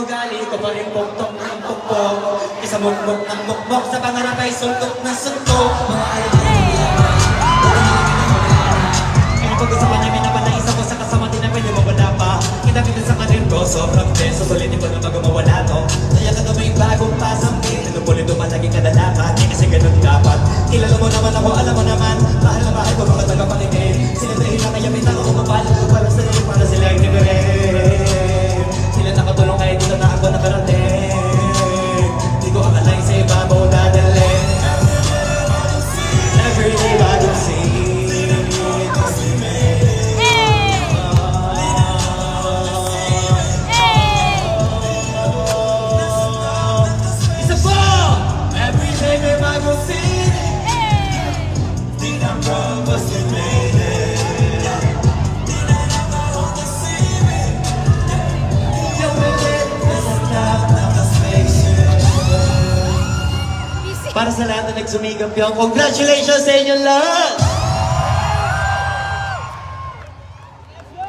ugali ko pa rin poktok ng pokpok. Isa mukmok ng mukmok sa pangarap ay suntok ng suntok. Mga alam na kaya pag-usapan namin na pala isa ko sa kasama din na pwede mawala pa. Kita-kita sa karir ko, sobrang tenso. Sulitin ko na bago mawala to. Kaya ka may bagong pasambi. Ano po nito palagi kadalakan. Eh kasi ganun dapat. Kilala mo naman ako, alam mo naman. Mahal na mahal ko mga tagapaligid. Sila dahil na kaya may tao ko mapalad ko para sa iyo, para sila ay nibere. Sila nakatulong kahit dito na ako nakarating. Di ko akalain sa ibabaw dadalhin. Every day bagong scene. Isa pa! Every day may bagong scene. Di na wrong, but we made it. Para sa lahat na nagsumikap yun, congratulations sa inyo lahat!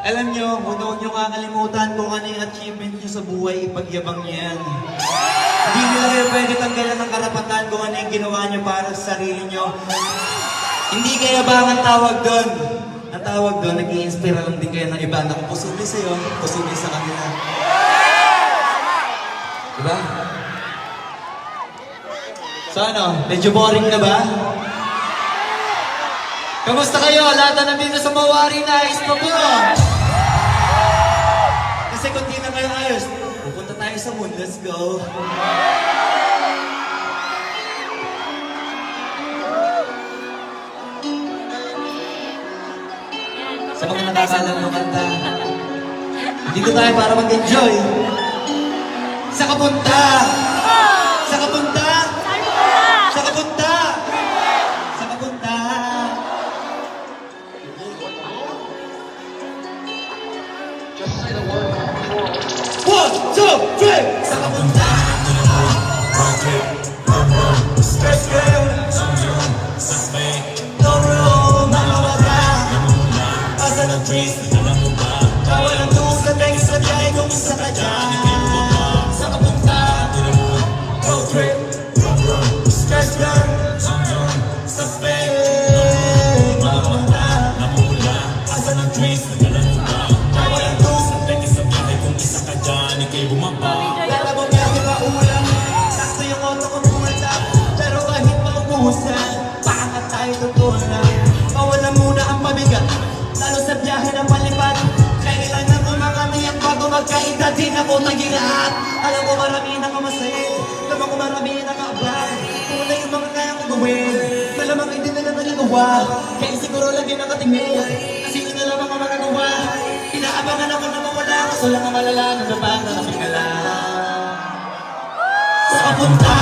Alam nyo, huwag nyo kakalimutan kung ano yung achievement nyo sa buhay, ipagyabang nyo yan. Hindi nyo kayo pwede tanggalan ng karapatan kung ano yung ginawa nyo para sa sarili nyo. Hindi kaya ba ang tawag doon? Ang tawag doon, nag-i-inspira lang din kayo ng iba na kung posible sa'yo, posible sa kanila. Diba? So ano, medyo boring na ba? Kamusta kayo? Lahat na nandito sa Mawari na ayos pa po. Kasi kung di na kayo ayos, pupunta tayo sa moon. Let's go. Sa mga nakakalam ng kanta, dito tayo para mag-enjoy. Sa kapunta! Sa kapunta! Sa kapunta! Sa kapunta! One, two, three! Sa kapunta! Stress girl! No room, mamawala! Asa ng trees? Bawal ang tusa, thanks sa jay kung isa ka dyan. Sa kapunta! uubusan. Paangat tayo tutunan, pawalan muna ang pabigat, lalo sa biyahe ng palipad. Kailangan ko makamiyak bago magkaedad, di na ko nagilahat. Alam ko marami na kamasayin, alam ko marami na kaabang. Kung na yung mga kaya ko gawin, malamang hindi nila nagagawa. Kaya siguro lagi nakatingin, kasi yun na lang ang magagawa. Inaabangan ako na mawala, kaso lang ang malala, nagabang na nakingala. Sa kapunta,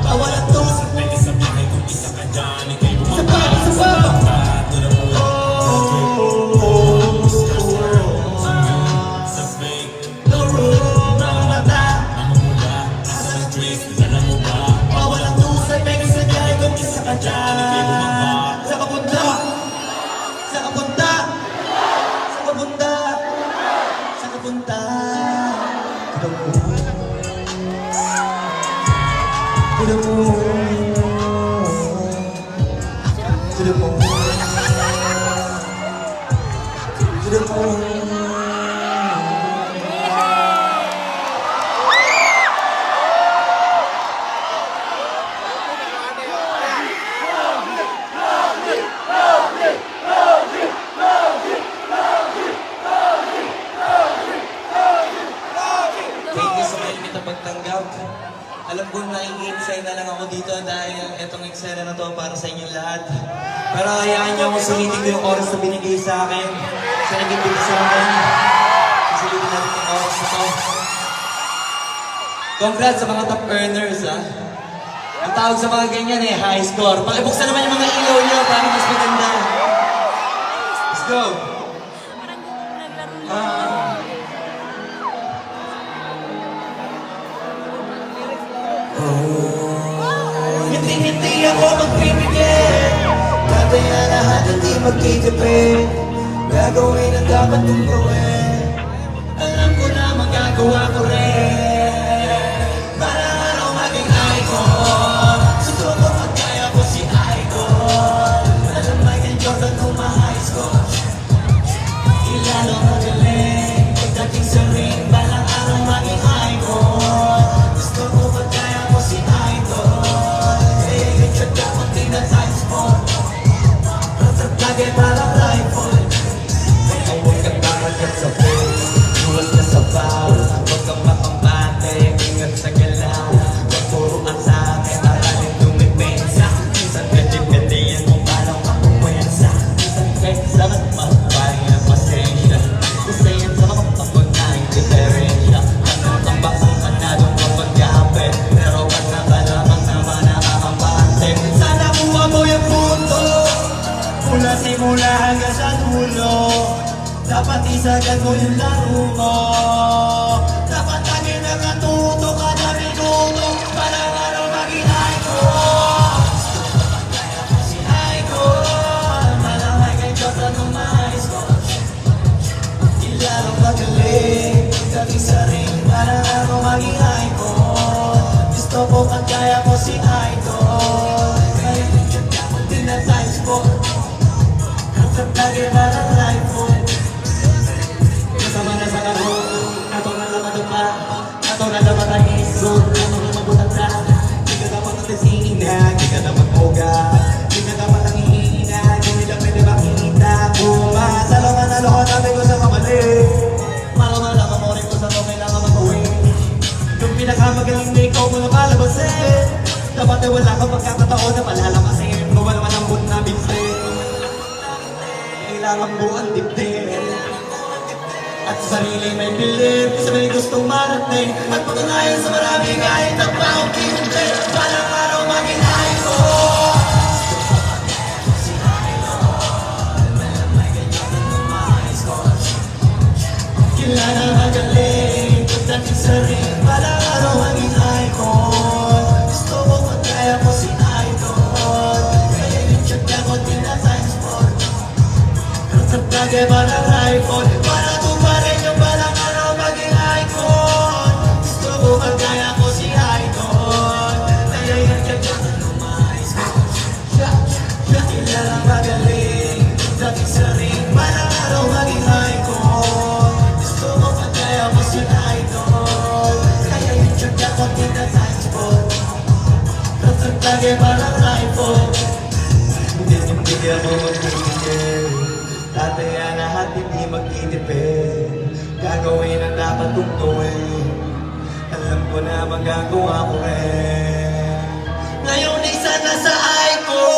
pawalan to. Isa pa, isa pa. Pawalan to sa pega sa biyahe kung isa ka dyan. Sa kapunta, sa kapunta, sa kapunta, sa kapunta. To the moon, to the moon, to the moon. Thank you sa malimit na pagtanggap. Alam ko naiinsay na lang ako dito dahil etong eksena na to para sa inyong lahat. Pero hayaan niyo akong sumitin ko yung oras na binigay sa akin. Sa nag-ibig sa akin. Susulitin natin yung oras na to. Congrats sa mga top earners, ha? Ang tawag sa mga ganyan high score. Pakibuksan naman yung mga ilaw niyo para mas maganda. Let's go! Hindi ako magpipigil. Tataya lahat, hindi magkikipid. Gagawin ang dapat kong gawin. Alam ko na magagawa ko rin. Para araw maging icon. Susuko at kaya ko si Icon. Alam Michael Jordan kung ma-high score. Ilalo magaling. Pagdating sa ring, balang araw maging icon. Gusto ko ba kaya ko si Icon. Kaya ako tinatayos mo. Lagi parang rifle. Kaya huwag kang kakagat sa face. Iwas ka sa foul. Huwag kang mapambate. Ingat sa galaw. Huwag puro at sa akin. Aralin tumipensa. Minsan pwede yan kung paano kapuwensa. Minsan kailangan magpahinga pasensya. Isa yan sa mga papunahing diferensya. Tanong kang bakang kanadong kapag-gapit. Pero pag nakalamang naman nakakapante. Sana kuha mo yung punto. Mula simula hanggang sa dulo. Dapat isagad mo yung laro mo. Dapat lagi nakatuto kada minuto. Para araw maging icon. Kaya ko si Icon. Malamay kay Jordan ng mais ko. Ilarong magaling. Pagdating sa ring. Para araw maging icon. Gusto ko at kaya ko si Icon. Kaya ko tinatayos po. Lagi parang rifle. Kasama na sa karo. Ato na naman pa. Ato na naman ang iso. Ato na mabutan na. Di ka dapat ang tesina. Di ka dapat oga. Di ka dapat ang ihina. Di nila pwede makikita. Masalungan na loko namin ko sa kamali. Malamala ka mo rin ko sa to kailangan mag-uwi. Yung pinakamagaling na ikaw mo nakalabasin. Dapat ay wala kang pagkakataon na palalakasin. Bawal malambot na binsin. Kailangan buwan dibdib. At sa sarili may bilib. Sa may gustong marating. At patunayan sa marami kahit ang paunti-unti. Parang araw maging icon. Si Icon. Malamay ganyan ng mais ko. Kilala magaling. Pagdating sa ring. Parang araw maging icon. Gusto ko kaya ko si Icon. Kaya yung check ako tinatime sport. Lagi parang rifle. Para tumarin yung balang araw maging icon. Gusto ko kagaya ko si Icon. Kaya yan kaya ng mais ko. Siya lang magaling. Dating sa ring. Balang araw maging nagtitipid. Gagawin ang dapat kong gawin. Alam ko na magagawa ko rin. Ngayon isa na sa icon.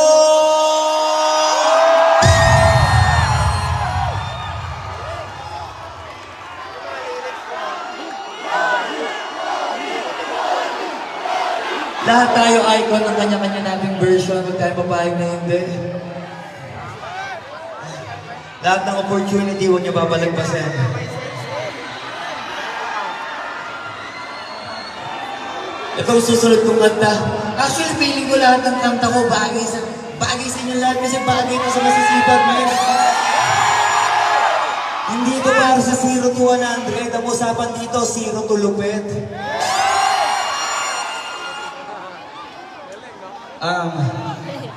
Lahat tayo icon ng kanya-kanya nating version. Huwag tayo papayag na hindi. Lahat ng opportunity, huwag niyo babalagpasin. Ito ang susunod kong kanta. Actually, feeling ko lahat ng kanta ko bagay sa inyo lahat kasi bagay na sa masisipag, man. Hindi ito para sa 0 to 100. Ang usapan dito, 0 to lupit.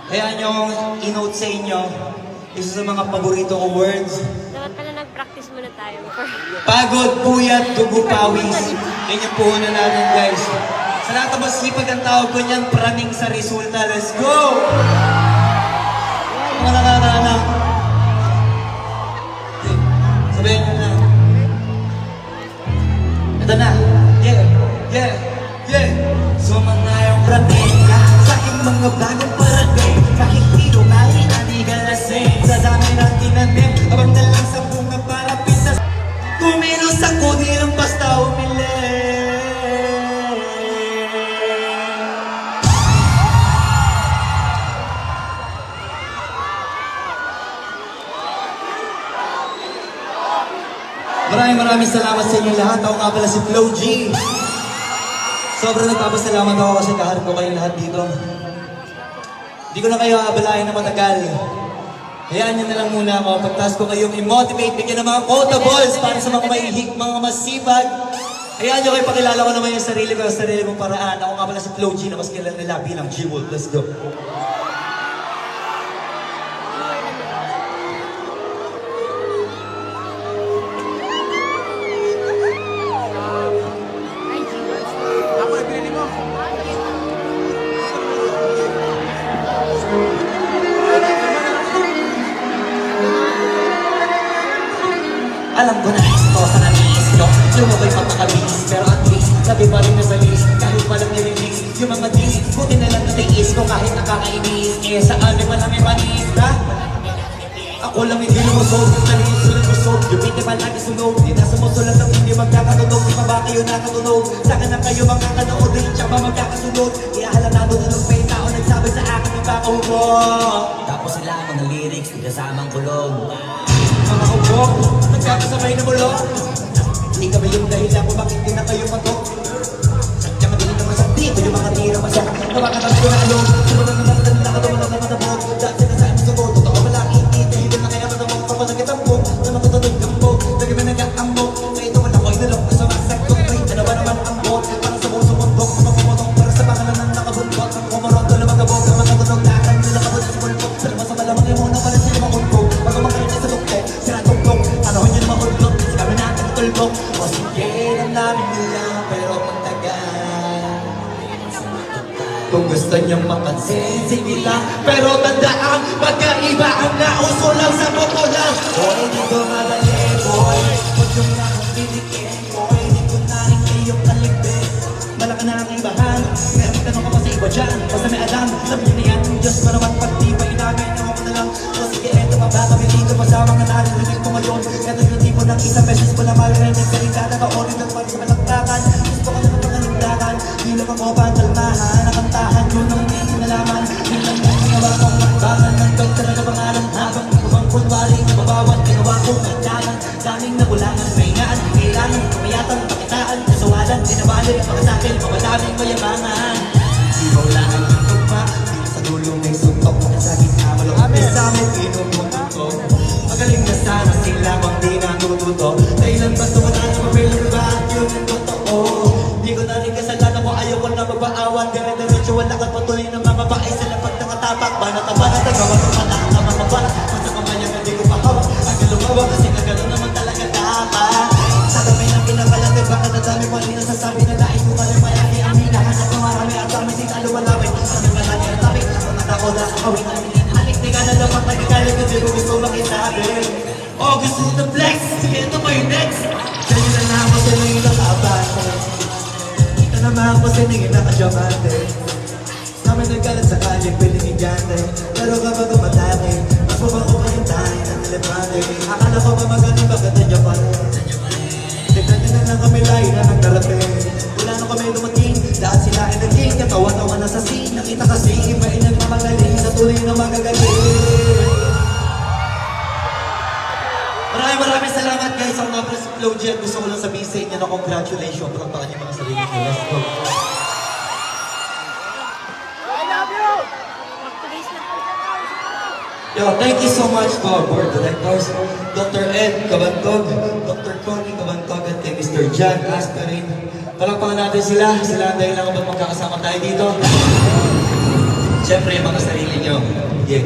Kaya nyo i-note sa inyo, isa sa mga paborito ko words. Dapat pala nag-practice muna tayo before. Pagod, puyat, dugo, pawis. Yan yung puhunan natin, guys. Sa lahat ng masipag ang tawag ko niyan, praning sa resulta. Let's go! Mga nanananak. Sabihin nyo na. Ito na. Yeah, yeah, yeah. Sumanayong praning sa aking mga bagong parating. Kahit tiro, mali-ali, galasing. Sa dami ng tinanim, abang na lang sa bunga para pisa. Kumilos ako, di lang basta umili. Maraming salamat sa inyo lahat. Ako nga pala si Flo G. Sobrang nagpapasalamat ako kasi kaharap ko kayong lahat dito. Hindi ko na kayo aabalahin na matagal. Hayaan nyo na lang muna ako. Pagtas ko kayong i-motivate, bigyan ng mga quotables para sa mga maihik, mga masipag. Hayaan nyo kayo pakilala ko naman yung sarili ko, sa sarili kong paraan. Ako nga pala si Flo G na mas kilala nila bilang G-Wolf. Let's go. Alam ko na ito sa naniis nyo. Lumabay papakabis, pero at least sabi pa rin na sa list. Kahit walang nirelease yung mga dis, buti na lang natiis ko kahit nakakainis. Eh saan may malami panista? Ako lang hindi lumusog, nalimusulog-lusog. Yung piti pa lagi sunog, di na sumusulat ang hindi magkakatunog. Di pa ba kayo nakatunog? Saka na kayo makakanood, di siya ba magkakasunod? Kaya halatado na nung may tao nagsabi sa akin yung kakahubog. Tapos sila ako ng lyrics, kasamang kulog. Mga ubok, nagkakasabay na bulok. Hindi kami yung dahilan kung bakit di na kayo patok. Sadyang madilim naman sa dito yung mga tira masya. Nakakatabi ko na along, sumunod na lang kanila ka tumalak na matabok. Dahil sinasabi sa ko, totoo pala hindi hindi na kaya matabok. Ako nagkitambok, na makatatuloy kambok. Lagi ba nag-aambok, na ito man ako'y nalok. Sa masakot, ay ano ba naman ang bot. Para sa buong sumundok, mapumutong para sa pangalan ng nakabundok. Ang kumaroto na magabog, ang makatunog na akan nila kabot sa bulbok. Sa labas sa malamang limon na pala sila makunbog. Bago makalit sa tuktok, sila tuktok. Tanawin yun mahulog, kasi kami natin tulbok. O sige, alam namin nila, pero magtagal. Kung gusto niyong mapansin, sige lang. Pero tandaan, magkaiba ang nauso lang sa buto lang. Boy, di ko madali, boy. Huwag yung na akong pilikin, boy. Di ko na rin kayong kaligpit. Malaki na ang ibahan, pero may tanong ka pa sa iba dyan. Basta may alam, sabi niyo na yan. Diyos pa naman pag di pa inamin, ako ko na lang. O sige, eto pa ba kami dito pa sa mga narinig ko ngayon. Eto yung tipo ng isang beses ko na marinig. Salita na kaorin ng pag sa malaktakan. Gusto ko na ng pangaligdakan. Di lang ako pantalmahan, nakantahan yun ang hindi ko nalaman. Yun lang yung ginawa kong bakal ng dog talaga pangalan. Habang ibang kunwari, nababawan, ginawa kong magdalan. Daming nakulangan, maingaan, kailangan, kamayatan, pakitaan, kasawalan, dinabali, pagkasakin, mamadaming mayamangan. Di ba ulangan yung tugma, di sa dulo may suntok, sa gitna malokot, sa amin pinumutok ko. Magaling na sana sila bang di natututo. Dahilan ba sumata sa papel, ba at yun ang totoo. Di ko na rin kasalanan ko, ayaw ko na magbaawan. Dire-diretso wala kang patuloy na mamabae sa lapag ng katapak. Banat-taba na tagawa ng patak na mamabara. Masa kamayang hindi ko pahawak. Ang lumawa kasi kagano'n naman talaga dapat. Sa dami ng pinakalatid, baka nadami pa rin nasasabi na nais ko pala mayaki. Ang hinahanap ng marami at kami sing alumalawin. Sa mga nani ang tapik, ang mata ko na kakawin. Halik, di ka na lang magpagkakali. nangyari kasi kung gusto makita din. Oh, gusto nyo na flex? Sige, ito mo yung next. Ganyan na naman sa nangin nakabate. Ito naman ako sa nangin nakajamate. Kami nagkalat sa kalye, piling igante. Pero kapag umatake, mas mabang kumain tayo ng elepante. Akala ko ba magaling bakit na Japan? Tignan na lang kami layo na nagdarating. Wala na kami dumating, dahil sila ay naging katawa-tawa na sa scene. Nakita kasi iba ay nagmamagaling, sa tuloy na magagaling. Maraming salamat guys. Ang mga press flow dyan. Gusto ko lang sabihin sa inyo na congratulations. Palakpakan niyo mga sarili niyo. Let's go. Mag-police na po. Yo, thank you so much to our board directors, Dr. Ed Cabantog, Dr. Connie Cabantog, at kay Mr. John Asperin. Palakpakan natin sila. Sila ang dahilan kapag magkakasama tayo dito. Siyempre, yung mga sarili nyo. Yeah.